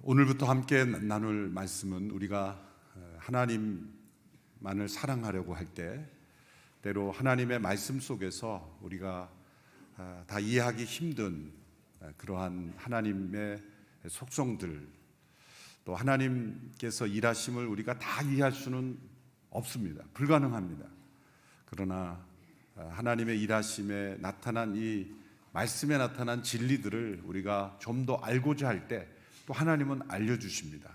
오늘부터 함께 나눌 말씀은 우리가 하나님만을 사랑하려고 할 때 때로 하나님의 말씀 속에서 우리가 다 이해하기 힘든 그러한 하나님의 속성들, 또 하나님께서 일하심을 우리가 다 이해할 수는 없습니다. 불가능합니다. 그러나 하나님의 일하심에 나타난 이 말씀에 나타난 진리들을 우리가 좀 더 알고자 할 때 또 하나님은 알려주십니다.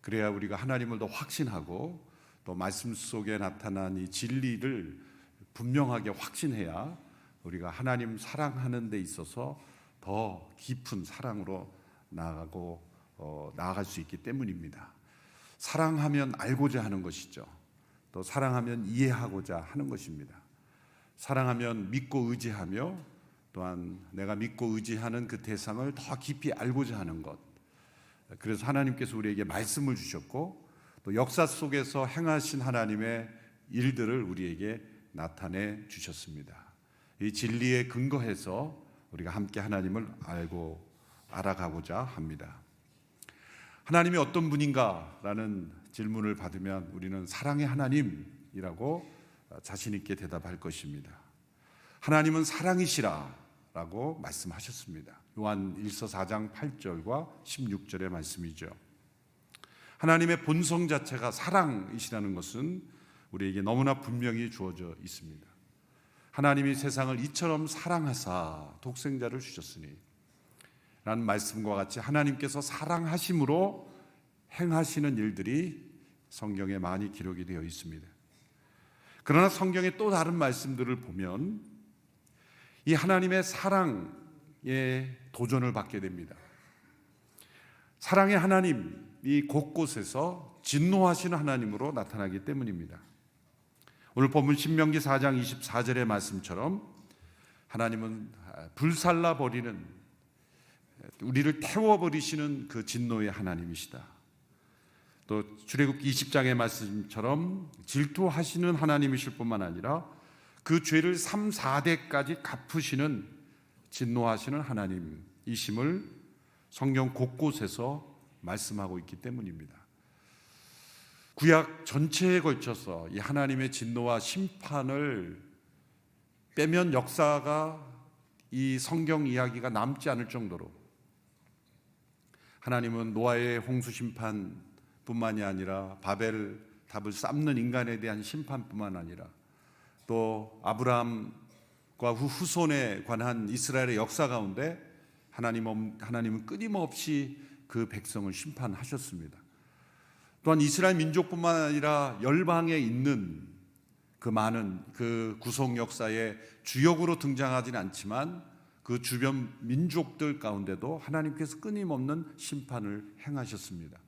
그래야 우리가 하나님을 더 확신하고 또 말씀 속에 나타난 이 진리를 분명하게 확신해야 우리가 하나님 사랑하는 데 있어서 더 깊은 사랑으로 나아갈 수 있기 때문입니다. 사랑하면 알고자 하는 것이죠. 또 사랑하면 이해하고자 하는 것입니다. 사랑하면 믿고 의지하며 또한 내가 믿고 의지하는 그 대상을 더 깊이 알고자 하는 것. 그래서 하나님께서 우리에게 말씀을 주셨고 또 역사 속에서 행하신 하나님의 일들을 우리에게 나타내 주셨습니다. 이 진리에 근거해서 우리가 함께 하나님을 알아가고자 합니다. 하나님이 어떤 분인가라는 질문을 받으면 우리는 사랑의 하나님이라고 자신 있게 대답할 것입니다. 하나님은 사랑이시라 라고 말씀하셨습니다. 요한 1서 4장 8절과 16절의 말씀이죠. 하나님의 본성 자체가 사랑이시라는 것은 우리에게 너무나 분명히 주어져 있습니다. 하나님이 세상을 이처럼 사랑하사 독생자를 주셨으니 라는 말씀과 같이 하나님께서 사랑하심으로 행하시는 일들이 성경에 많이 기록이 되어 있습니다. 그러나 성경의 또 다른 말씀들을 보면 이 하나님의 사랑에 도전을 받게 됩니다. 사랑의 하나님이 곳곳에서 진노하시는 하나님으로 나타나기 때문입니다. 오늘 본문 신명기 4장 24절의 말씀처럼 하나님은 불살라 버리는, 우리를 태워버리시는 그 진노의 하나님이시다. 또 출애굽기 20장의 말씀처럼 질투하시는 하나님이실 뿐만 아니라 그 죄를 3, 4대까지 갚으시는 진노하시는 하나님이심을 성경 곳곳에서 말씀하고 있기 때문입니다. 구약 전체에 걸쳐서 이 하나님의 진노와 심판을 빼면 역사가 이 성경 이야기가 남지 않을 정도로 하나님은 노아의 홍수 심판뿐만이 아니라 바벨 답을 쌓는 인간에 대한 심판뿐만 아니라 또 아브라함과 후손에 관한 이스라엘의 역사 가운데 하나님은 끊임없이 그 백성을 심판하셨습니다. 또한 이스라엘 민족뿐만 아니라 열방에 있는 그 많은 그 구속 역사의 주역으로 등장하지는 않지만 그 주변 민족들 가운데도 하나님께서 끊임없는 심판을 행하셨습니다.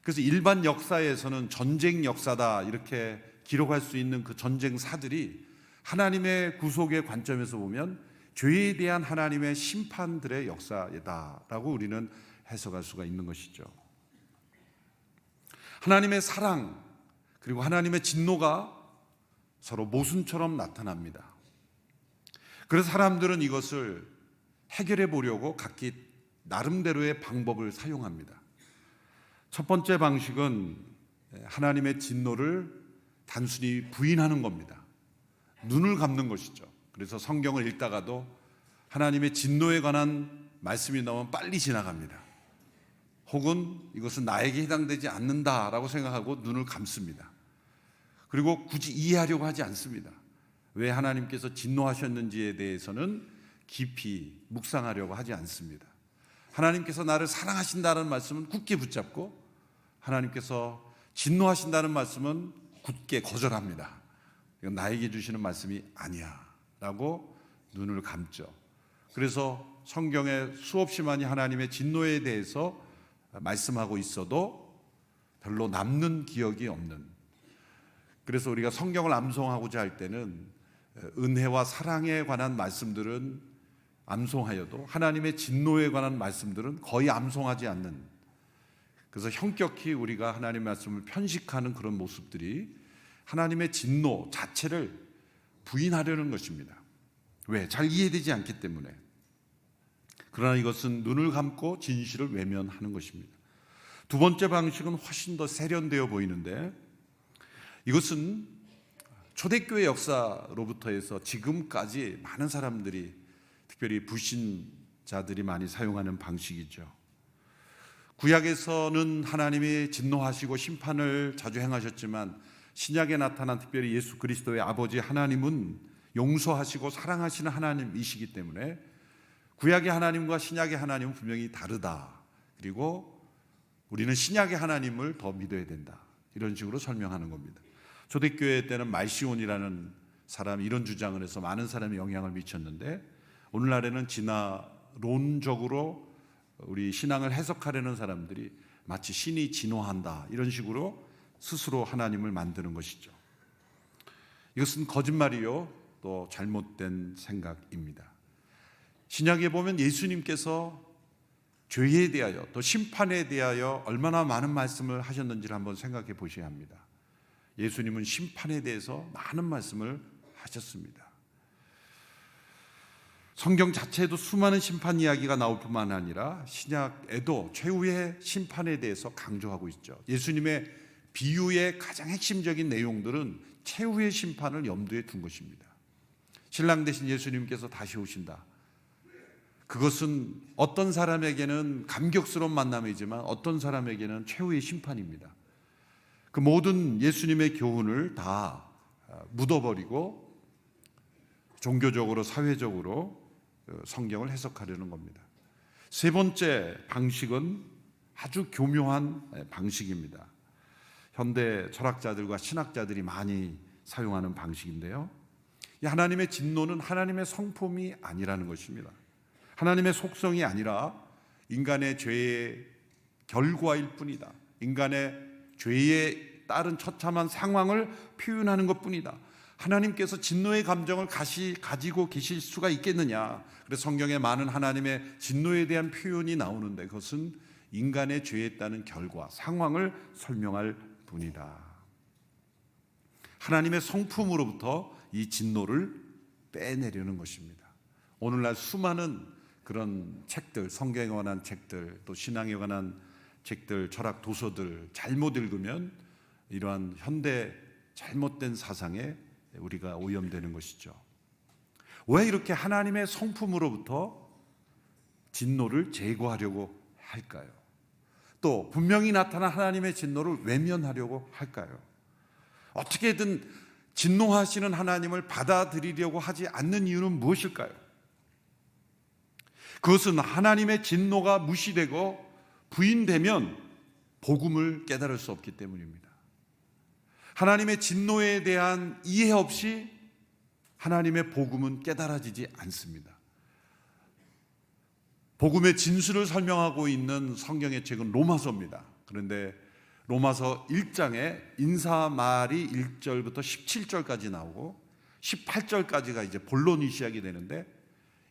그래서 일반 역사에서는 전쟁 역사다 이렇게 기록할 수 있는 그 전쟁사들이 하나님의 구속의 관점에서 보면 죄에 대한 하나님의 심판들의 역사이다라고 우리는 해석할 수가 있는 것이죠. 하나님의 사랑 그리고 하나님의 진노가 서로 모순처럼 나타납니다. 그래서 사람들은 이것을 해결해 보려고 각기 나름대로의 방법을 사용합니다. 첫 번째 방식은 하나님의 진노를 단순히 부인하는 겁니다. 눈을 감는 것이죠. 그래서 성경을 읽다가도 하나님의 진노에 관한 말씀이 나오면 빨리 지나갑니다. 혹은 이것은 나에게 해당되지 않는다라고 생각하고 눈을 감습니다. 그리고 굳이 이해하려고 하지 않습니다. 왜 하나님께서 진노하셨는지에 대해서는 깊이 묵상하려고 하지 않습니다. 하나님께서 나를 사랑하신다는 말씀은 굳게 붙잡고 하나님께서 진노하신다는 말씀은 굳게 거절합니다. 이건 나에게 주시는 말씀이 아니야 라고 눈을 감죠. 그래서 성경에 수없이 많이 하나님의 진노에 대해서 말씀하고 있어도 별로 남는 기억이 없는, 그래서 우리가 성경을 암송하고자 할 때는 은혜와 사랑에 관한 말씀들은 암송하여도 하나님의 진노에 관한 말씀들은 거의 암송하지 않는, 그래서 형격히 우리가 하나님의 말씀을 편식하는 그런 모습들이 하나님의 진노 자체를 부인하려는 것입니다. 왜? 잘 이해되지 않기 때문에. 그러나 이것은 눈을 감고 진실을 외면하는 것입니다. 두 번째 방식은 훨씬 더 세련되어 보이는데, 이것은 초대교회 역사로부터 해서 지금까지 많은 사람들이, 특별히 불신자들이 많이 사용하는 방식이죠. 구약에서는 하나님이 진노하시고 심판을 자주 행하셨지만, 신약에 나타난 특별히 예수 그리스도의 아버지 하나님은 용서하시고 사랑하시는 하나님이시기 때문에 구약의 하나님과 신약의 하나님은 분명히 다르다. 그리고 우리는 신약의 하나님을 더 믿어야 된다. 이런 식으로 설명하는 겁니다. 초대교회 때는 말시온이라는 사람이 이런 주장을 해서 많은 사람이 영향을 미쳤는데, 오늘날에는 진화론적으로 우리 신앙을 해석하려는 사람들이 마치 신이 진화한다 이런 식으로 스스로 하나님을 만드는 것이죠. 이것은 거짓말이요, 또 잘못된 생각입니다. 신약에 보면 예수님께서 죄에 대하여 또 심판에 대하여 얼마나 많은 말씀을 하셨는지를 한번 생각해 보셔야 합니다. 예수님은 심판에 대해서 많은 말씀을 하셨습니다. 성경 자체에도 수많은 심판 이야기가 나올 뿐만 아니라 신약에도 최후의 심판에 대해서 강조하고 있죠. 예수님의 비유의 가장 핵심적인 내용들은 최후의 심판을 염두에 둔 것입니다. 신랑 되신 예수님께서 다시 오신다. 그것은 어떤 사람에게는 감격스러운 만남이지만 어떤 사람에게는 최후의 심판입니다. 그 모든 예수님의 교훈을 다 묻어버리고 종교적으로, 사회적으로 성경을 해석하려는 겁니다. 세 번째 방식은 아주 교묘한 방식입니다. 현대 철학자들과 신학자들이 많이 사용하는 방식인데요, 이 하나님의 진노는 하나님의 성품이 아니라는 것입니다. 하나님의 속성이 아니라 인간의 죄의 결과일 뿐이다. 인간의 죄에 따른 처참한 상황을 표현하는 것뿐이다. 하나님께서 진노의 감정을 가지고 계실 수가 있겠느냐. 그래서 성경에 많은 하나님의 진노에 대한 표현이 나오는데, 그것은 인간의 죄에 따른 결과, 상황을 설명할 뿐이다. 하나님의 성품으로부터 이 진노를 빼내려는 것입니다. 오늘날 수많은 그런 책들, 성경에 관한 책들, 또 신앙에 관한 책들, 철학 도서들 잘못 읽으면 이러한 현대 잘못된 사상에 우리가 오염되는 것이죠. 왜 이렇게 하나님의 성품으로부터 진노를 제거하려고 할까요? 또 분명히 나타난 하나님의 진노를 외면하려고 할까요? 어떻게든 진노하시는 하나님을 받아들이려고 하지 않는 이유는 무엇일까요? 그것은 하나님의 진노가 무시되고 부인되면 복음을 깨달을 수 없기 때문입니다. 하나님의 진노에 대한 이해 없이 하나님의 복음은 깨달아지지 않습니다. 복음의 진수를 설명하고 있는 성경의 책은 로마서입니다. 그런데 로마서 1장에 인사말이 1절부터 17절까지 나오고 18절까지가 이제 본론이 시작이 되는데,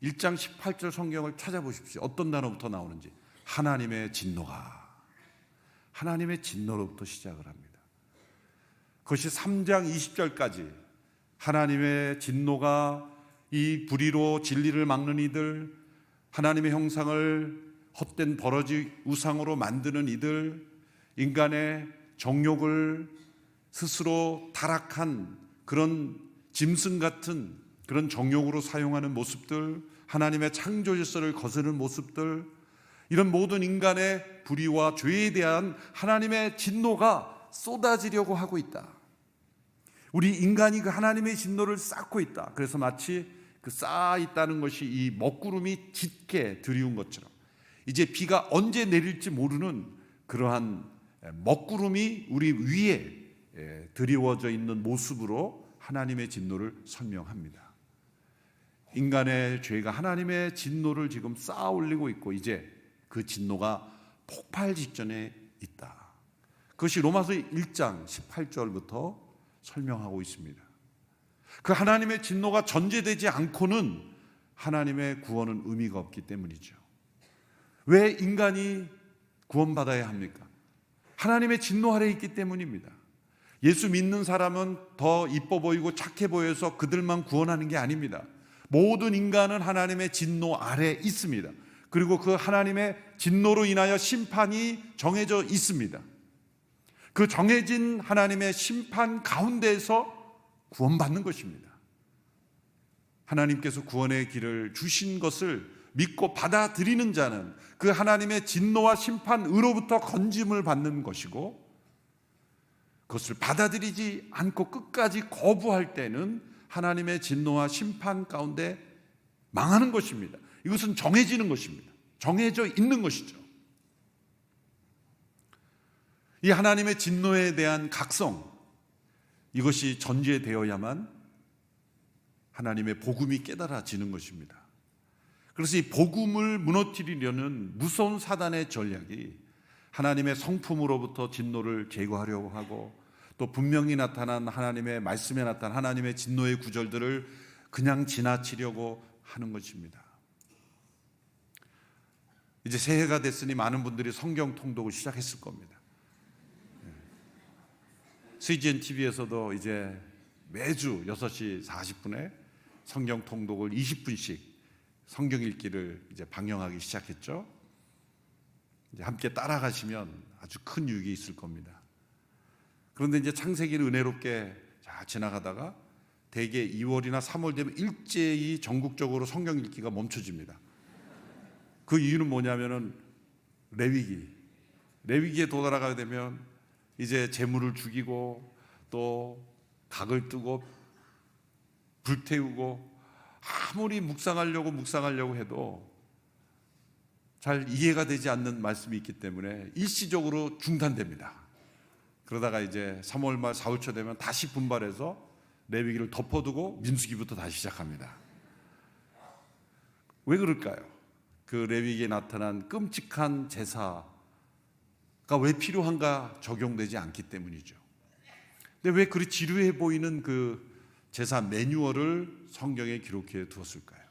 1장 18절 성경을 찾아보십시오. 어떤 단어부터 나오는지. 하나님의 진노가, 하나님의 진노로부터 시작을 합니다. 그것이 3장 20절까지 하나님의 진노가 이 불의로 진리를 막는 이들, 하나님의 형상을 헛된 버러지 우상으로 만드는 이들, 인간의 정욕을 스스로 타락한 그런 짐승 같은 그런 정욕으로 사용하는 모습들, 하나님의 창조 질서를 거스르는 모습들, 이런 모든 인간의 불의와 죄에 대한 하나님의 진노가 쏟아지려고 하고 있다. 우리 인간이 그 하나님의 진노를 쌓고 있다. 그래서 마치 그 쌓아 있다는 것이 이 먹구름이 짙게 드리운 것처럼 이제 비가 언제 내릴지 모르는 그러한 먹구름이 우리 위에 드리워져 있는 모습으로 하나님의 진노를 설명합니다. 인간의 죄가 하나님의 진노를 지금 쌓아 올리고 있고 이제 그 진노가 폭발 직전에 있다. 그것이 로마서 1장 18절부터 설명하고 있습니다. 그 하나님의 진노가 전제되지 않고는 하나님의 구원은 의미가 없기 때문이죠. 왜 인간이 구원받아야 합니까? 하나님의 진노 아래에 있기 때문입니다. 예수 믿는 사람은 더 이뻐 보이고 착해 보여서 그들만 구원하는 게 아닙니다. 모든 인간은 하나님의 진노 아래에 있습니다. 그리고 그 하나님의 진노로 인하여 심판이 정해져 있습니다. 그 정해진 하나님의 심판 가운데에서 구원받는 것입니다. 하나님께서 구원의 길을 주신 것을 믿고 받아들이는 자는 그 하나님의 진노와 심판으로부터 건짐을 받는 것이고, 그것을 받아들이지 않고 끝까지 거부할 때는 하나님의 진노와 심판 가운데 망하는 것입니다. 이것은 정해지는 것입니다. 정해져 있는 것이죠. 이 하나님의 진노에 대한 각성, 이것이 전제되어야만 하나님의 복음이 깨달아지는 것입니다. 그래서 이 복음을 무너뜨리려는 무서운 사단의 전략이 하나님의 성품으로부터 진노를 제거하려고 하고, 또 분명히 나타난 하나님의 말씀에 나타난 하나님의 진노의 구절들을 그냥 지나치려고 하는 것입니다. 이제 새해가 됐으니 많은 분들이 성경 통독을 시작했을 겁니다. CGN TV에서도 이제 매주 6시 40분에 성경 통독을 20분씩 성경 읽기를 이제 방영하기 시작했죠. 이제 함께 따라가시면 아주 큰 유익이 있을 겁니다. 그런데 이제 창세기를 은혜롭게 지나가다가 대개 2월이나 3월 되면 일제히 전국적으로 성경 읽기가 멈춰집니다. 그 이유는 뭐냐면은 레위기에 도달하게 되면 이제 제물을 죽이고 또 각을 뜨고 불태우고, 아무리 묵상하려고 해도 잘 이해가 되지 않는 말씀이 있기 때문에 일시적으로 중단됩니다. 그러다가 이제 3월 말 4월 초 되면 다시 분발해서 레위기를 덮어두고 민수기부터 다시 시작합니다. 왜 그럴까요? 그 레위기에 나타난 끔찍한 제사가 왜 필요한가 적용되지 않기 때문이죠. 근데 왜 그리 지루해 보이는 그 제사 매뉴얼을 성경에 기록해 두었을까요?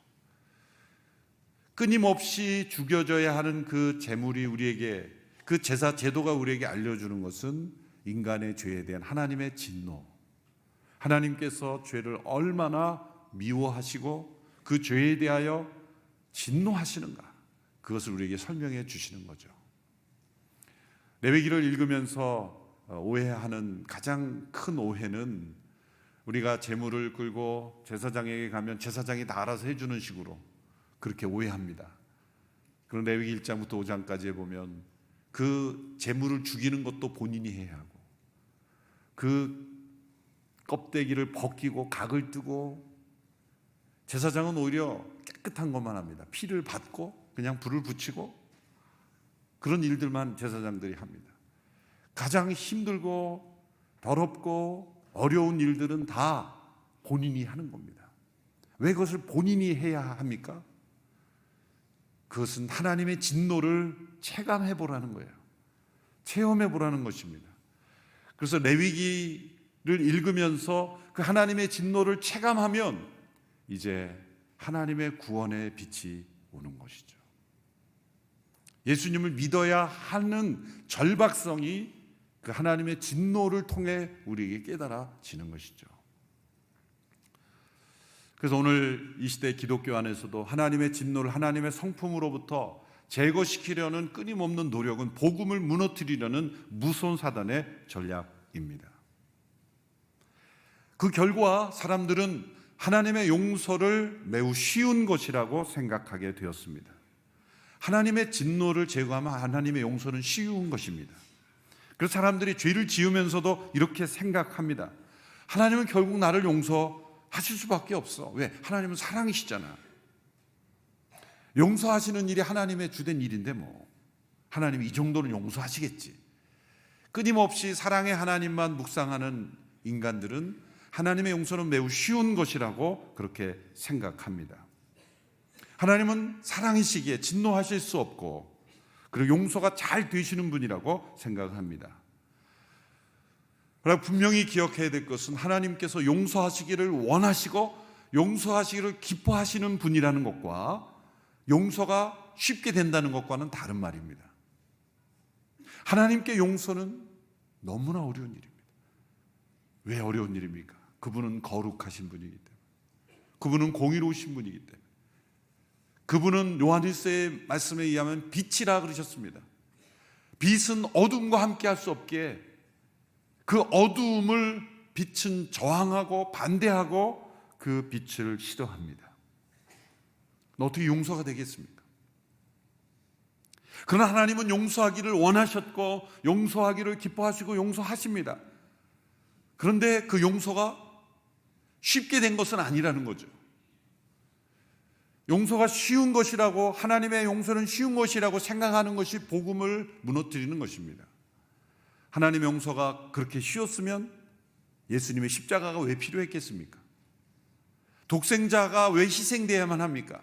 끊임없이 죽여져야 하는 그 제물이 우리에게, 그 제사 제도가 우리에게 알려주는 것은 인간의 죄에 대한 하나님의 진노, 하나님께서 죄를 얼마나 미워하시고 그 죄에 대하여 진노하시는가, 그것을 우리에게 설명해 주시는 거죠. 레위기를 읽으면서 오해하는 가장 큰 오해는, 우리가 제물을 끌고 제사장에게 가면 제사장이 다 알아서 해주는 식으로 그렇게 오해합니다. 그런 레위기 1장부터 5장까지에 보면 그 제물을 죽이는 것도 본인이 해야 하고, 그 껍데기를 벗기고 각을 뜨고, 제사장은 오히려 깨끗한 것만 합니다. 피를 받고 그냥 불을 붙이고 그런 일들만 제사장들이 합니다. 가장 힘들고 더럽고 어려운 일들은 다 본인이 하는 겁니다. 왜 그것을 본인이 해야 합니까? 그것은 하나님의 진노를 체감해 보라는 거예요. 체험해 보라는 것입니다. 그래서 레위기를 읽으면서 그 하나님의 진노를 체감하면 이제 하나님의 구원의 빛이 오는 것이죠. 예수님을 믿어야 하는 절박성이 그 하나님의 진노를 통해 우리에게 깨달아지는 것이죠. 그래서 오늘 이 시대 기독교 안에서도 하나님의 진노를 하나님의 성품으로부터 제거시키려는 끊임없는 노력은 복음을 무너뜨리려는 무서운 사단의 전략입니다. 그 결과 사람들은 하나님의 용서를 매우 쉬운 것이라고 생각하게 되었습니다. 하나님의 진노를 제거하면 하나님의 용서는 쉬운 것입니다. 그래서 사람들이 죄를 지으면서도 이렇게 생각합니다. 하나님은 결국 나를 용서하실 수밖에 없어. 왜? 하나님은 사랑이시잖아. 용서하시는 일이 하나님의 주된 일인데 뭐 하나님이 이 정도는 용서하시겠지. 끊임없이 사랑의 하나님만 묵상하는 인간들은 하나님의 용서는 매우 쉬운 것이라고 그렇게 생각합니다. 하나님은 사랑이시기에 진노하실 수 없고, 그리고 용서가 잘 되시는 분이라고 생각합니다. 그러나 분명히 기억해야 될 것은 하나님께서 용서하시기를 원하시고 용서하시기를 기뻐하시는 분이라는 것과 용서가 쉽게 된다는 것과는 다른 말입니다. 하나님께 용서는 너무나 어려운 일입니다. 왜 어려운 일입니까? 그분은 거룩하신 분이기 때문에, 그분은 공의로우신 분이기 때문에, 그분은 요한일서의 말씀에 의하면 빛이라 그러셨습니다. 빛은 어둠과 함께 할 수 없기에 그 어두움을 빛은 저항하고 반대하고 그 빛을 싫어합니다. 어떻게 용서가 되겠습니까? 그러나 하나님은 용서하기를 원하셨고 용서하기를 기뻐하시고 용서하십니다. 그런데 그 용서가 쉽게 된 것은 아니라는 거죠. 용서가 쉬운 것이라고, 하나님의 용서는 쉬운 것이라고 생각하는 것이 복음을 무너뜨리는 것입니다. 하나님의 용서가 그렇게 쉬웠으면 예수님의 십자가가 왜 필요했겠습니까? 독생자가 왜 희생되어야만 합니까?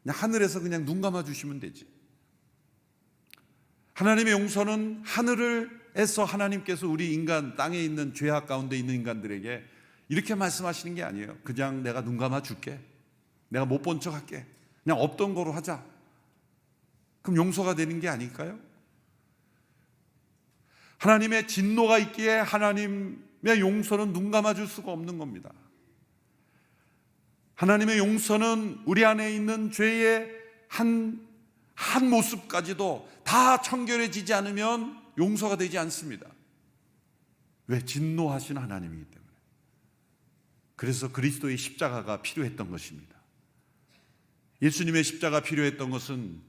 그냥 하늘에서 그냥 눈 감아 주시면 되지. 하나님의 용서는 하늘에서 하나님께서 우리 인간, 땅에 있는 죄악 가운데 있는 인간들에게 이렇게 말씀하시는 게 아니에요. 그냥 내가 눈 감아 줄게. 내가 못 본 척 할게. 그냥 없던 거로 하자. 그럼 용서가 되는 게 아닐까요? 하나님의 진노가 있기에 하나님의 용서는 눈 감아 줄 수가 없는 겁니다. 하나님의 용서는 우리 안에 있는 죄의 한 모습까지도 다 청결해지지 않으면 용서가 되지 않습니다. 왜? 진노하신 하나님이기 때문에. 그래서 그리스도의 십자가가 필요했던 것입니다. 예수님의 십자가 필요했던 것은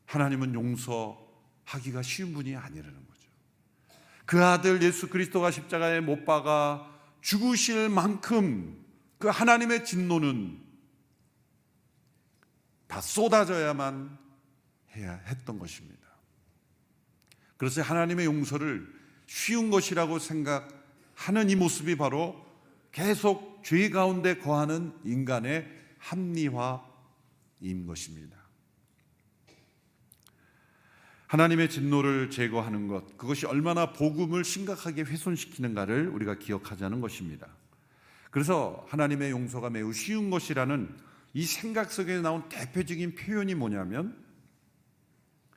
하나님은 용서하기가 쉬운 분이 아니라는 거죠. 그 아들 예수 그리스도가 십자가에 못 박아 죽으실 만큼 그 하나님의 진노는 다 쏟아져야만 해야 했던 것입니다. 그래서 하나님의 용서를 쉬운 것이라고 생각하는 이 모습이 바로 계속 죄 가운데 거하는 인간의 합리화인 것입니다. 하나님의 진노를 제거하는 것, 그것이 얼마나 복음을 심각하게 훼손시키는가를 우리가 기억하자는 것입니다. 그래서 하나님의 용서가 매우 쉬운 것이라는 이 생각 속에 나온 대표적인 표현이 뭐냐면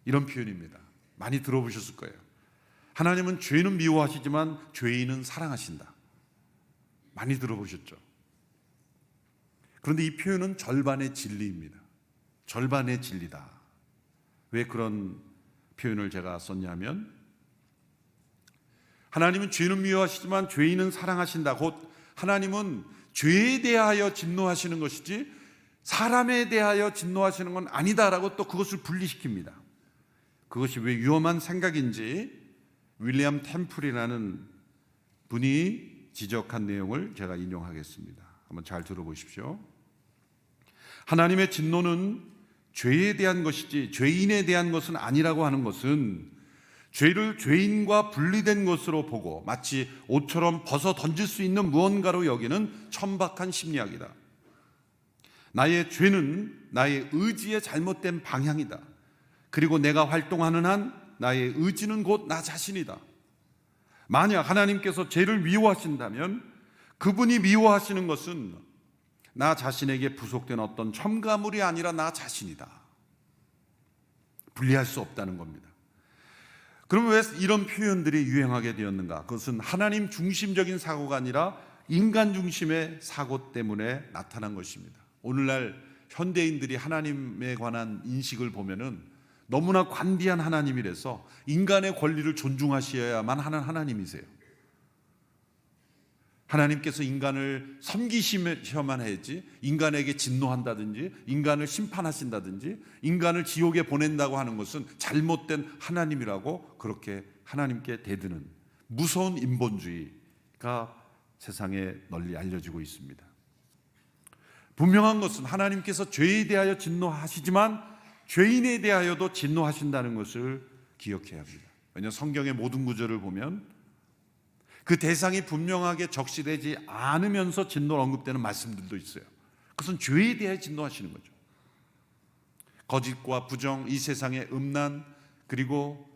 이런 표현입니다. 많이 들어보셨을 거예요. 하나님은 죄는 미워하시지만 죄인은 사랑하신다. 많이 들어보셨죠? 그런데 이 표현은 절반의 진리입니다. 절반의 진리다. 왜 그런 표현을 제가 썼냐면, 하나님은 죄는 미워하시지만 죄인은 사랑하신다. 곧 하나님은 죄에 대하여 진노하시는 것이지 사람에 대하여 진노하시는 건 아니다라고 또 그것을 분리시킵니다. 그것이 왜 위험한 생각인지 윌리엄 템플이라는 분이 지적한 내용을 제가 인용하겠습니다. 한번 잘 들어보십시오. 하나님의 진노는 죄에 대한 것이지 죄인에 대한 것은 아니라고 하는 것은 죄를 죄인과 분리된 것으로 보고 마치 옷처럼 벗어 던질 수 있는 무언가로 여기는 천박한 심리학이다. 나의 죄는 나의 의지의 잘못된 방향이다. 그리고 내가 활동하는 한 나의 의지는 곧 나 자신이다. 만약 하나님께서 죄를 미워하신다면 그분이 미워하시는 것은 나 자신에게 부속된 어떤 첨가물이 아니라 나 자신이다. 분리할 수 없다는 겁니다. 그럼 왜 이런 표현들이 유행하게 되었는가? 그것은 하나님 중심적인 사고가 아니라 인간 중심의 사고 때문에 나타난 것입니다. 오늘날 현대인들이 하나님에 관한 인식을 보면은 너무나 관대한 하나님이라서 인간의 권리를 존중하셔야만 하는 하나님이세요. 하나님께서 인간을 섬기시셔만 해야지 인간에게 진노한다든지 인간을 심판하신다든지 인간을 지옥에 보낸다고 하는 것은 잘못된 하나님이라고 그렇게 하나님께 대드는 무서운 인본주의가 세상에 널리 알려지고 있습니다. 분명한 것은 하나님께서 죄에 대하여 진노하시지만 죄인에 대하여도 진노하신다는 것을 기억해야 합니다. 왜냐하면 성경의 모든 구절을 보면 그 대상이 분명하게 적시되지 않으면서 진노를 언급되는 말씀들도 있어요. 그것은 죄에 대해 진노하시는 거죠. 거짓과 부정, 이 세상의 음란, 그리고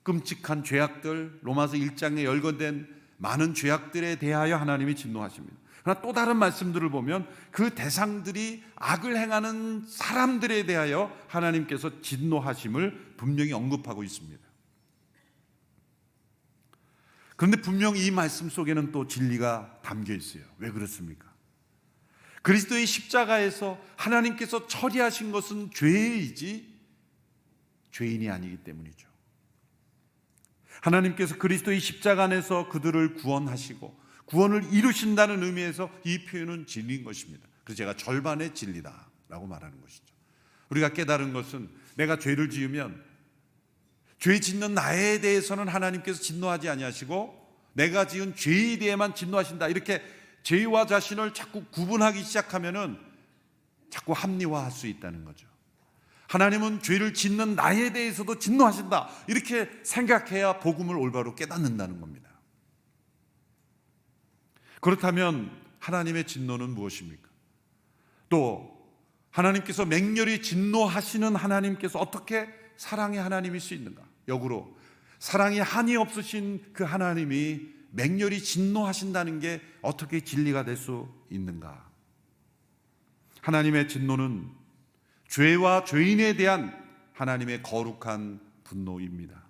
끔찍한 죄악들, 로마서 1장에 열거된 많은 죄악들에 대하여 하나님이 진노하십니다. 그러나 또 다른 말씀들을 보면 그 대상들이 악을 행하는 사람들에 대하여 하나님께서 진노하심을 분명히 언급하고 있습니다. 그런데 분명히 이 말씀 속에는 또 진리가 담겨 있어요. 왜 그렇습니까? 그리스도의 십자가에서 하나님께서 처리하신 것은 죄이지 죄인이 아니기 때문이죠. 하나님께서 그리스도의 십자가 안에서 그들을 구원하시고 구원을 이루신다는 의미에서 이 표현은 진리인 것입니다. 그래서 제가 절반의 진리다라고 말하는 것이죠. 우리가 깨달은 것은 내가 죄를 지으면 죄 짓는 나에 대해서는 하나님께서 진노하지 아니하시고 내가 지은 죄에 대해만 진노하신다. 이렇게 죄와 자신을 자꾸 구분하기 시작하면은 자꾸 합리화할 수 있다는 거죠. 하나님은 죄를 짓는 나에 대해서도 진노하신다. 이렇게 생각해야 복음을 올바로 깨닫는다는 겁니다. 그렇다면 하나님의 진노는 무엇입니까? 또 하나님께서 맹렬히 진노하시는 하나님께서 어떻게 사랑의 하나님일 수 있는가? 역으로 사랑이 한이 없으신 그 하나님이 맹렬히 진노하신다는 게 어떻게 진리가 될 수 있는가? 하나님의 진노는 죄와 죄인에 대한 하나님의 거룩한 분노입니다.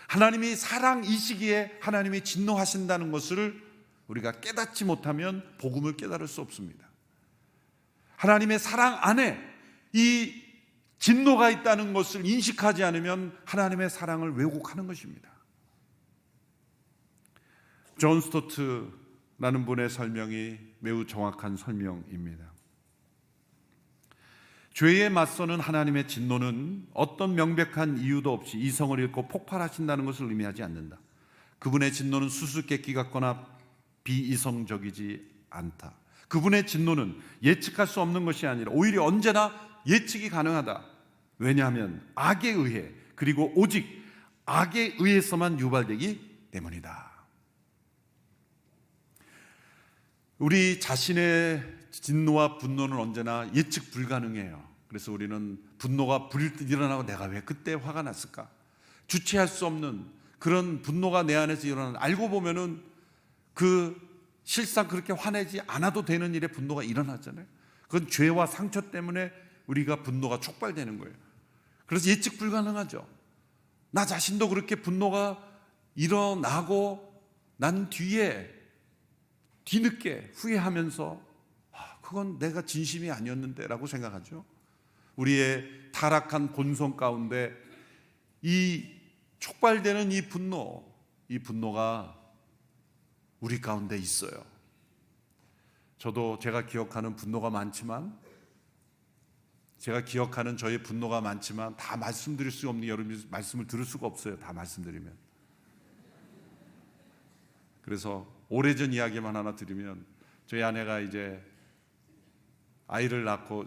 하나님이 사랑이시기에 하나님이 진노하신다는 것을 우리가 깨닫지 못하면 복음을 깨달을 수 없습니다. 하나님의 사랑 안에 이 진노가 있다는 것을 인식하지 않으면 하나님의 사랑을 왜곡하는 것입니다. 존 스토트라는 분의 설명이 매우 정확한 설명입니다. 죄에 맞서는 하나님의 진노는 어떤 명백한 이유도 없이 이성을 잃고 폭발하신다는 것을 의미하지 않는다. 그분의 진노는 수수께끼 같거나 비이성적이지 않다. 그분의 진노는 예측할 수 없는 것이 아니라 오히려 언제나 예측이 가능하다. 왜냐하면 악에 의해 그리고 오직 악에 의해서만 유발되기 때문이다. 우리 자신의 진노와 분노는 언제나 예측 불가능해요. 그래서 우리는 분노가 불일 듯 일어나고 내가 왜 그때 화가 났을까? 주체할 수 없는 그런 분노가 내 안에서 일어나는, 알고 보면은 그 실상 그렇게 화내지 않아도 되는 일에 분노가 일어나잖아요. 그건 죄와 상처 때문에 우리가 분노가 촉발되는 거예요. 그래서 예측 불가능하죠. 나 자신도 그렇게 분노가 일어나고 난 뒤에 뒤늦게 후회하면서 그건 내가 진심이 아니었는데 라고 생각하죠. 우리의 타락한 본성 가운데 이 촉발되는 이 분노가 우리 가운데 있어요. 저도 제가 기억하는 분노가 많지만, 제가 기억하는 저의 분노가 많지만 다 말씀드릴 수 없는, 여러분이 말씀을 들을 수가 없어요. 다 말씀드리면. 그래서 오래전 이야기만 하나 드리면, 저희 아내가 이제 아이를 낳고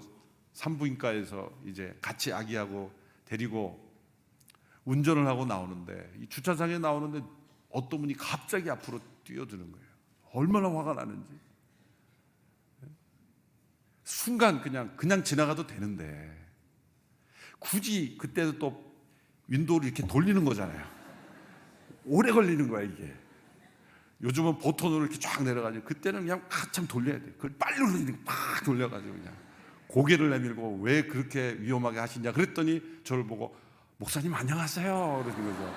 산부인과에서 이제 같이 아기하고 데리고 운전을 하고 나오는데, 이 주차장에 나오는데 어떤 분이 갑자기 앞으로 뛰어드는 거예요. 얼마나 화가 나는지. 순간 그냥 지나가도 되는데 굳이 그때도 또 윈도우를 이렇게 돌리는 거잖아요. 오래 걸리는 거야 이게. 요즘은 버튼으로 이렇게 쫙 내려가지고, 그때는 그냥 한참 돌려야 돼. 그걸 빨리 누르니까 팍 돌려가지고 그냥 고개를 내밀고 왜 그렇게 위험하게 하시냐 그랬더니 저를 보고 목사님 안녕하세요 그러는 거죠.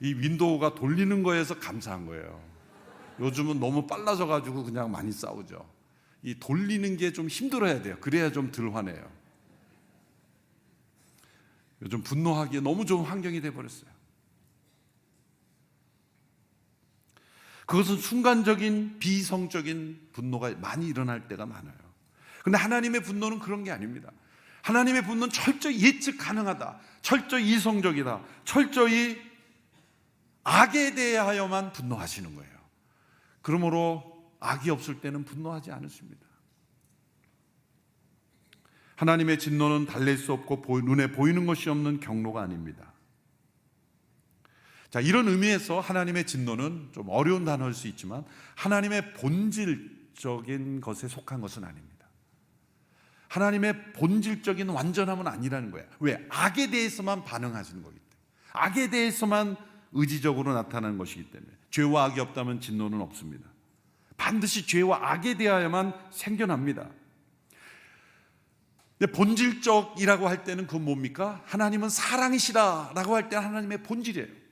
이 윈도우가 돌리는 거에서 감사한 거예요. 요즘은 너무 빨라져가지고 그냥 많이 싸우죠. 이 돌리는 게 좀 힘들어야 돼요. 그래야 좀 덜 화내요. 요즘 분노하기에 너무 좋은 환경이 돼버렸어요. 그것은 순간적인 비이성적인 분노가 많이 일어날 때가 많아요. 그런데 하나님의 분노는 그런 게 아닙니다. 하나님의 분노는 철저히 예측 가능하다, 철저히 이성적이다, 철저히 악에 대하여만 분노하시는 거예요. 그러므로 악이 없을 때는 분노하지 않으십니다. 하나님의 진노는 달랠 수 없고 눈에 보이는 것이 없는 경로가 아닙니다. 자, 이런 의미에서 하나님의 진노는 좀 어려운 단어일 수 있지만 하나님의 본질적인 것에 속한 것은 아닙니다. 하나님의 본질적인 완전함은 아니라는 거예요. 왜? 악에 대해서만 반응하시는 거기 때문에, 악에 대해서만 의지적으로 나타나는 것이기 때문에. 죄와 악이 없다면 진노는 없습니다. 반드시 죄와 악에 대하여만 생겨납니다. 근데 본질적이라고 할 때는 그건 뭡니까? 하나님은 사랑이시다라고 할 때는 하나님의 본질이에요.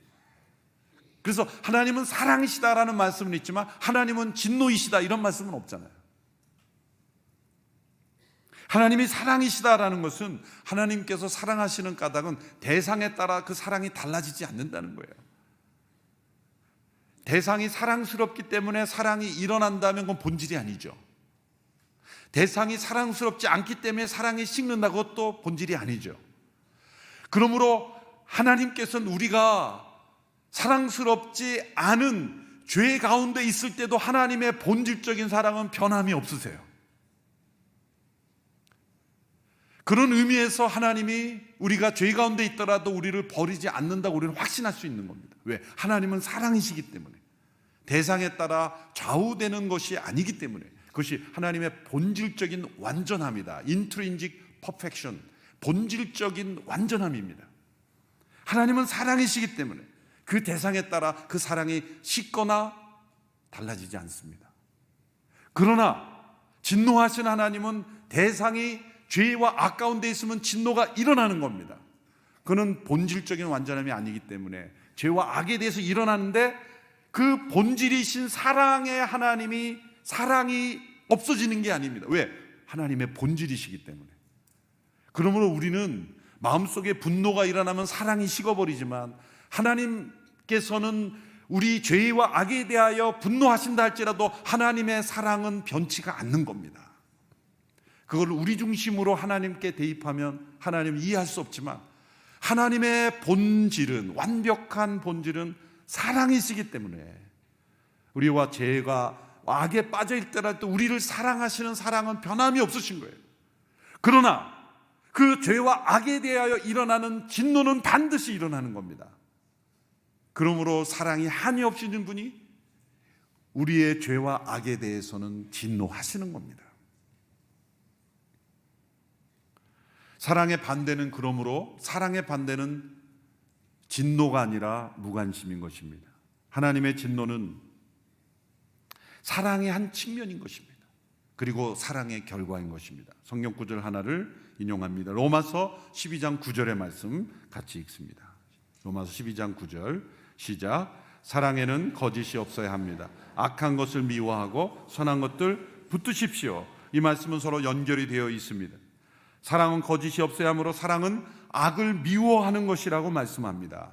그래서 하나님은 사랑이시다라는 말씀은 있지만 하나님은 진노이시다 이런 말씀은 없잖아요. 하나님이 사랑이시다라는 것은 하나님께서 사랑하시는 까닭은 대상에 따라 그 사랑이 달라지지 않는다는 거예요. 대상이 사랑스럽기 때문에 사랑이 일어난다면 그건 본질이 아니죠. 대상이 사랑스럽지 않기 때문에 사랑이 식는다, 그것도 본질이 아니죠. 그러므로 하나님께서는 우리가 사랑스럽지 않은 죄 가운데 있을 때도 하나님의 본질적인 사랑은 변함이 없으세요. 그런 의미에서 하나님이 우리가 죄 가운데 있더라도 우리를 버리지 않는다고 우리는 확신할 수 있는 겁니다. 왜? 하나님은 사랑이시기 때문에. 대상에 따라 좌우되는 것이 아니기 때문에. 그것이 하나님의 본질적인 완전함이다. Intrinsic perfection, 본질적인 완전함입니다. 하나님은 사랑이시기 때문에 그 대상에 따라 그 사랑이 식거나 달라지지 않습니다. 그러나 진노하신 하나님은 대상이 죄와 악 가운데 있으면 진노가 일어나는 겁니다. 그는 본질적인 완전함이 아니기 때문에 죄와 악에 대해서 일어나는데 그 본질이신 사랑의 하나님이 사랑이 없어지는 게 아닙니다. 왜? 하나님의 본질이시기 때문에. 그러므로 우리는 마음속에 분노가 일어나면 사랑이 식어버리지만 하나님께서는 우리 죄와 악에 대하여 분노하신다 할지라도 하나님의 사랑은 변치가 않는 겁니다. 그걸 우리 중심으로 하나님께 대입하면 하나님은 이해할 수 없지만 하나님의 본질은, 완벽한 본질은 사랑이시기 때문에 우리와 죄가 악에 빠져 있더라도 우리를 사랑하시는 사랑은 변함이 없으신 거예요. 그러나 그 죄와 악에 대하여 일어나는 진노는 반드시 일어나는 겁니다. 그러므로 사랑이 한이 없으신 분이 우리의 죄와 악에 대해서는 진노하시는 겁니다. 사랑의 반대는 그러므로 사랑의 반대는 진노가 아니라 무관심인 것입니다. 하나님의 진노는 사랑의 한 측면인 것입니다. 그리고 사랑의 결과인 것입니다. 성경 구절 하나를 인용합니다. 로마서 12장 9절의 말씀 같이 읽습니다. 로마서 12장 9절 시작. 사랑에는 거짓이 없어야 합니다. 악한 것을 미워하고 선한 것들 붙드십시오. 이 말씀은 서로 연결이 되어 있습니다. 사랑은 거짓이 없어야 하므로 사랑은 악을 미워하는 것이라고 말씀합니다.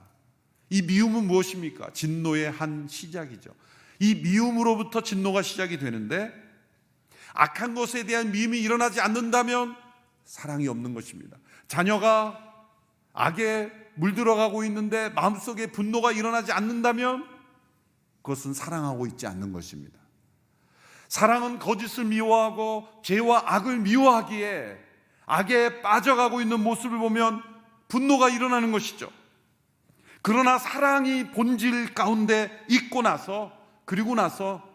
이 미움은 무엇입니까? 진노의 한 시작이죠. 이 미움으로부터 진노가 시작이 되는데 악한 것에 대한 미움이 일어나지 않는다면 사랑이 없는 것입니다. 자녀가 악에 물들어가고 있는데 마음속에 분노가 일어나지 않는다면 그것은 사랑하고 있지 않는 것입니다. 사랑은 거짓을 미워하고 죄와 악을 미워하기에 악에 빠져가고 있는 모습을 보면 분노가 일어나는 것이죠. 그러나 사랑이 본질 가운데 있고 나서 그리고 나서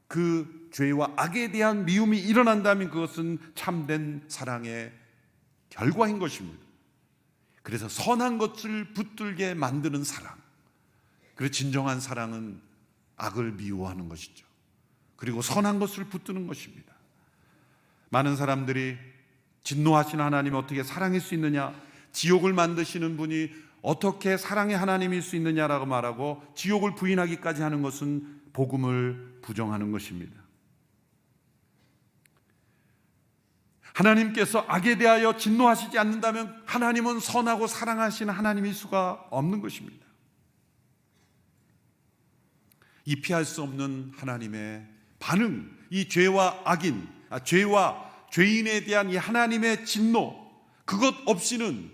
그 죄와 악에 대한 미움이 일어난다면 그것은 참된 사랑의 결과인 것입니다. 그래서 선한 것을 붙들게 만드는 사랑, 그리고 진정한 사랑은 악을 미워하는 것이죠. 그리고 선한 것을 붙드는 것입니다. 많은 사람들이 진노하시는 하나님이 어떻게 사랑일 수 있느냐, 지옥을 만드시는 분이 어떻게 사랑의 하나님일 수 있느냐라고 말하고 지옥을 부인하기까지 하는 것은 복음을 부정하는 것입니다. 하나님께서 악에 대하여 진노하시지 않는다면 하나님은 선하고 사랑하시는 하나님일 수가 없는 것입니다. 이 피할 수 없는 하나님의 반응, 이 죄와 죄인에 대한 이 하나님의 진노, 그것 없이는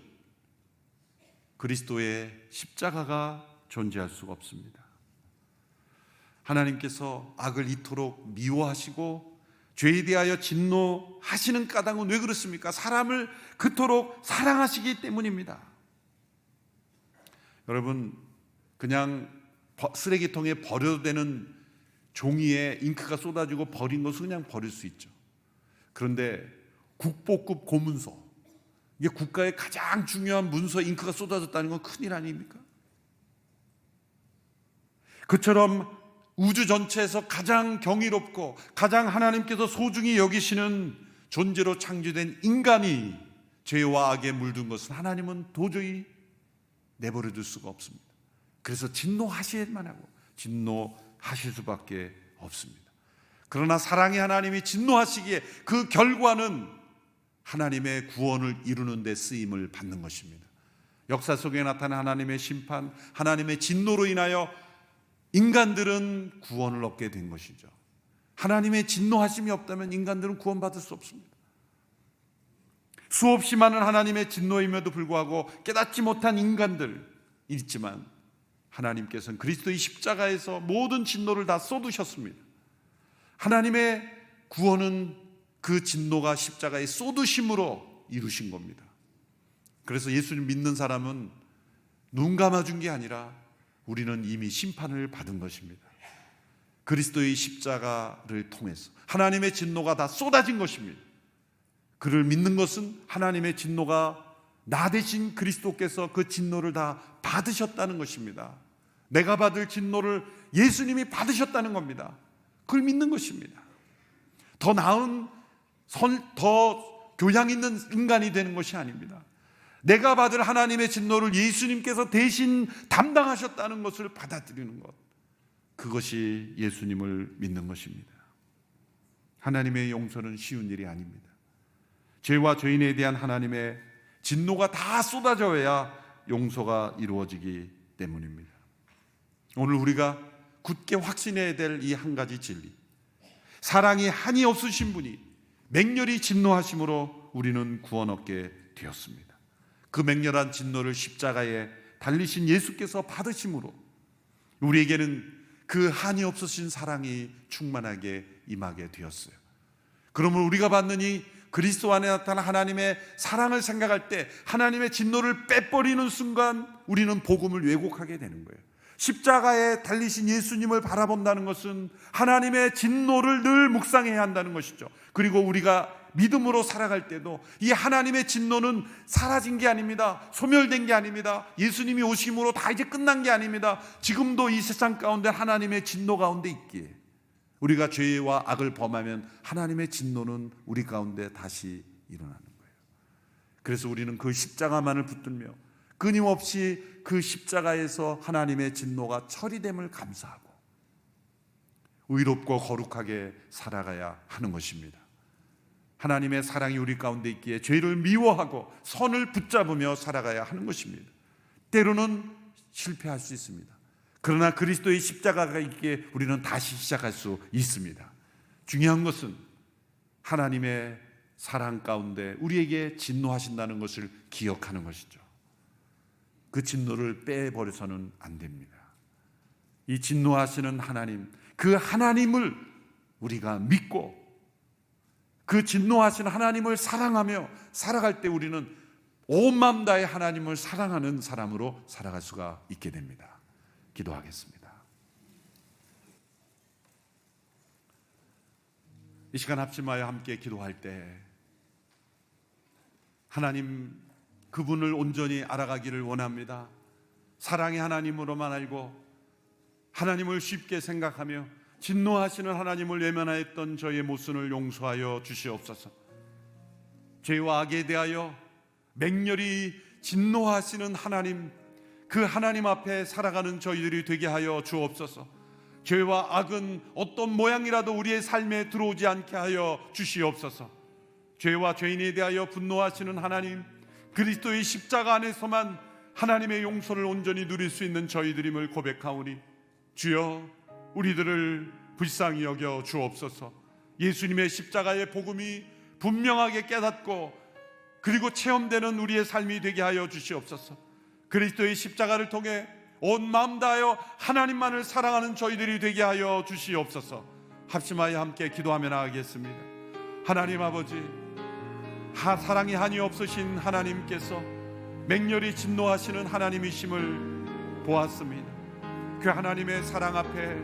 그리스도의 십자가가 존재할 수가 없습니다. 하나님께서 악을 이토록 미워하시고 죄에 대하여 진노하시는 까닭은 왜 그렇습니까? 사람을 그토록 사랑하시기 때문입니다. 여러분, 그냥 쓰레기통에 버려도 되는 종이에 잉크가 쏟아지고 버린 것은 그냥 버릴 수 있죠. 그런데 국보급 고문서, 이게 국가의 가장 중요한 문서에 잉크가 쏟아졌다는 건 큰일 아닙니까? 그처럼 우주 전체에서 가장 경이롭고 가장 하나님께서 소중히 여기시는 존재로 창조된 인간이 죄와 악에 물든 것은 하나님은 도저히 내버려 둘 수가 없습니다. 그래서 진노하셔야만 하고 진노하실 수밖에 없습니다. 그러나 사랑의 하나님이 진노하시기에 그 결과는 하나님의 구원을 이루는 데 쓰임을 받는 것입니다. 역사 속에 나타난 하나님의 심판, 하나님의 진노로 인하여 인간들은 구원을 얻게 된 것이죠. 하나님의 진노하심이 없다면 인간들은 구원받을 수 없습니다. 수없이 많은 하나님의 진노임에도 불구하고 깨닫지 못한 인간들 있지만 하나님께서는 그리스도의 십자가에서 모든 진노를 다 쏟으셨습니다. 하나님의 구원은 그 진노가 십자가에 쏟으심으로 이루신 겁니다. 그래서 예수님 믿는 사람은 눈 감아준 게 아니라 우리는 이미 심판을 받은 것입니다. 그리스도의 십자가를 통해서 하나님의 진노가 다 쏟아진 것입니다. 그를 믿는 것은 하나님의 진노가 나 대신 그리스도께서 그 진노를 다 받으셨다는 것입니다. 내가 받을 진노를 예수님이 받으셨다는 겁니다. 그걸 믿는 것입니다. 더 나은 더 교양 있는 인간이 되는 것이 아닙니다. 내가 받을 하나님의 진노를 예수님께서 대신 담당하셨다는 것을 받아들이는 것, 그것이 예수님을 믿는 것입니다. 하나님의 용서는 쉬운 일이 아닙니다. 죄와 죄인에 대한 하나님의 진노가 다 쏟아져야 용서가 이루어지기 때문입니다. 오늘 우리가 굳게 확신해야 될 이 한 가지 진리, 사랑이 한이 없으신 분이 맹렬히 진노하심으로 우리는 구원 얻게 되었습니다. 그 맹렬한 진노를 십자가에 달리신 예수께서 받으심으로 우리에게는 그 한이 없으신 사랑이 충만하게 임하게 되었어요. 그러면 우리가 받는 이 그리스도 안에 나타난 하나님의 사랑을 생각할 때 하나님의 진노를 빼버리는 순간 우리는 복음을 왜곡하게 되는 거예요. 십자가에 달리신 예수님을 바라본다는 것은 하나님의 진노를 늘 묵상해야 한다는 것이죠. 그리고 우리가 믿음으로 살아갈 때도 이 하나님의 진노는 사라진 게 아닙니다. 소멸된 게 아닙니다. 예수님이 오심으로 다 이제 끝난 게 아닙니다. 지금도 이 세상 가운데 하나님의 진노 가운데 있기에 우리가 죄와 악을 범하면 하나님의 진노는 우리 가운데 다시 일어나는 거예요. 그래서 우리는 그 십자가만을 붙들며 끊임없이 그 십자가에서 하나님의 진노가 처리됨을 감사하고 의롭고 거룩하게 살아가야 하는 것입니다. 하나님의 사랑이 우리 가운데 있기에 죄를 미워하고 선을 붙잡으며 살아가야 하는 것입니다. 때로는 실패할 수 있습니다. 그러나 그리스도의 십자가가 있기에 우리는 다시 시작할 수 있습니다. 중요한 것은 하나님의 사랑 가운데 우리에게 진노하신다는 것을 기억하는 것이죠. 그 진노를 빼버려서는 안 됩니다. 이 진노하시는 하나님, 그 하나님을 우리가 믿고 그 진노하시는 하나님을 사랑하며 살아갈 때 우리는 온 마음 다해 하나님을 사랑하는 사람으로 살아갈 수가 있게 됩니다. 기도하겠습니다. 이 시간 합심하여 함께 기도할 때 하나님 그분을 온전히 알아가기를 원합니다. 사랑의 하나님으로만 알고 하나님을 쉽게 생각하며 진노하시는 하나님을 외면하였던 저의 모순을 용서하여 주시옵소서. 죄와 악에 대하여 맹렬히 진노하시는 하나님, 그 하나님 앞에 살아가는 저희들이 되게 하여 주옵소서. 죄와 악은 어떤 모양이라도 우리의 삶에 들어오지 않게 하여 주시옵소서. 죄와 죄인에 대하여 분노하시는 하나님, 그리스도의 십자가 안에서만 하나님의 용서를 온전히 누릴 수 있는 저희들임을 고백하오니 주여 우리들을 불쌍히 여겨 주옵소서. 예수님의 십자가의 복음이 분명하게 깨닫고 그리고 체험되는 우리의 삶이 되게 하여 주시옵소서. 그리스도의 십자가를 통해 온 마음 다하여 하나님만을 사랑하는 저희들이 되게 하여 주시옵소서. 합심하여 함께 기도하며 나가겠습니다. 하나님 아버지, 사랑이 한이 없으신 하나님께서 맹렬히 진노하시는 하나님이심을 보았습니다. 그 하나님의 사랑 앞에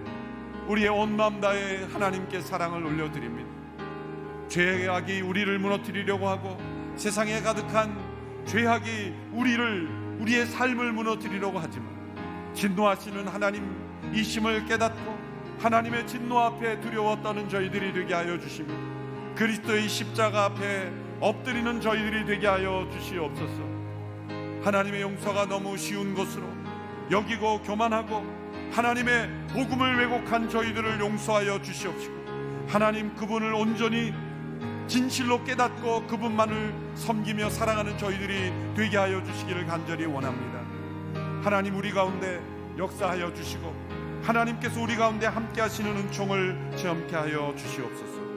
우리의 온 마음 다해 하나님께 사랑을 올려드립니다. 죄악이 우리를 무너뜨리려고 하고 세상에 가득한 죄악이 우리의 삶을 무너뜨리려고 하지만 진노하시는 하나님이심을 깨닫고 하나님의 진노 앞에 두려워 떠는 저희들이 되게 하여 주시며 그리스도의 십자가 앞에 엎드리는 저희들이 되게 하여 주시옵소서. 하나님의 용서가 너무 쉬운 것으로 여기고 교만하고 하나님의 복음을 왜곡한 저희들을 용서하여 주시옵시고, 하나님 그분을 온전히 진실로 깨닫고 그분만을 섬기며 사랑하는 저희들이 되게 하여 주시기를 간절히 원합니다. 하나님 우리 가운데 역사하여 주시고 하나님께서 우리 가운데 함께 하시는 은총을 체험케 하여 주시옵소서.